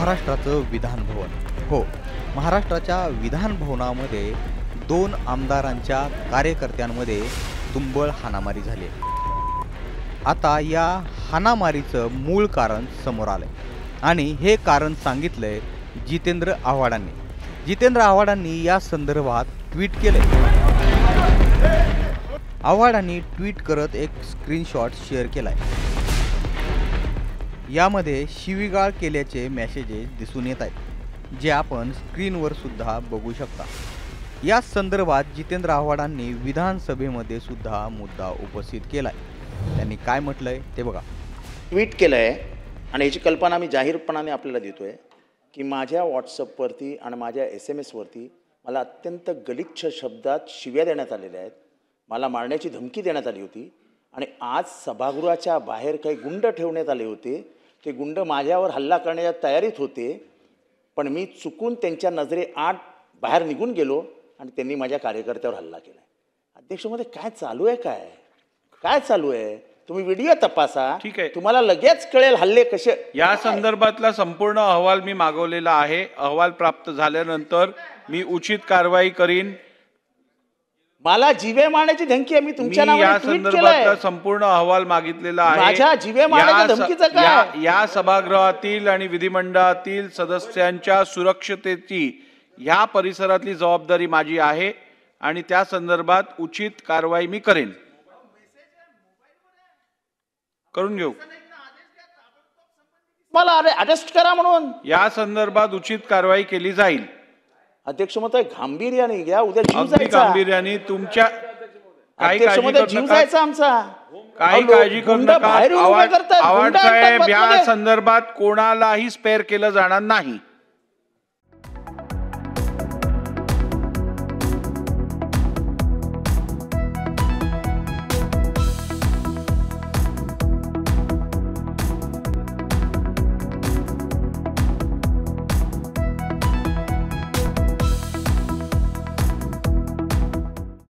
महाराष्ट्राचं विधान भवन. हो, महाराष्ट्राच्या विधान भवनामध्ये दोन आमदारांच्या कार्यकर्त्यांमध्ये तुंबळ हाणामारी झाली आहे. आता या हाणामारीचं मूळ कारण समोर आलंय आणि हे कारण सांगितलंय जितेंद्र आव्हाडांनी. जितेंद्र आव्हाडांनी या संदर्भात ट्विट केलंय. आव्हाडांनी ट्विट करत एक स्क्रीनशॉट शेअर केलाय. यामध्ये शिवीगाळ केल्याचे मेसेजेस दिसून येत आहेत, जे आपण स्क्रीनवर सुद्धा बघू शकता. या संदर्भात जितेंद्र आव्हाडांनी विधानसभेमध्ये सुद्धा मुद्दा उपस्थित केलाय. त्यांनी काय म्हटलंय ते बघा. ट्विट केलंय आणि याची कल्पना मी जाहीरपणाने आपल्याला देतोय की माझ्या व्हॉट्सअपवरती आणि माझ्या SMS वरती मला अत्यंत गलिच्छ शब्दात शिव्या देण्यात आलेल्या आहेत. मला मारण्याची धमकी देण्यात आली होती आणि आज सभागृहाच्या बाहेर काही गुंड ठेवण्यात आले होते. ते गुंड माझ्यावर हल्ला करण्याच्या तयारीत होते, पण मी चुकून त्यांच्या नजरेआड बाहेर निघून गेलो आणि त्यांनी माझ्या कार्यकर्त्यावर हल्ला केला. अध्यक्षमध्ये काय चालू आहे? काय चालू आहे? तुम्ही व्हिडिओ तपासा, ठीक आहे, तुम्हाला लगेच कळेल हल्ले कसे. या संदर्भातला संपूर्ण अहवाल मी मागवलेला आहे. अहवाल प्राप्त झाल्यानंतर मी उचित कारवाई करीन. मला जीवे मारण्याची धमकी आहे. मी तुमच्या या नावाने ट्विट संदर्भातला केलंय. संपूर्ण अहवाल मागितलेला आहे. माझ्या जीवे मारण्याच्या धमकीचं काय? या सभागृहातील आणि विधिमंडळातील सदस्यांच्या सुरक्षतेची ह्या परिसरातली जबाबदारी माझी आहे आणि त्या संदर्भात उचित कारवाई मी करेन. करून घेऊ. मला अरेस्ट करा म्हणून या संदर्भात उचित कारवाई केली जाईल. अध्यक्ष मत गांभीर्याने घ्या. उद्या जीव अगदी जायचा. गांभीर्याने तुमच्या काही अध्यक्ष काळजी मत करू जीव नका. जायचा आमचा. काही काळजी करू नका. बाहेर उभं करतात. आव्हाड गुंड साहेब, आणतात या मध्ये. संदर्भात कोणालाही स्पेअर केलं जाणार नाही.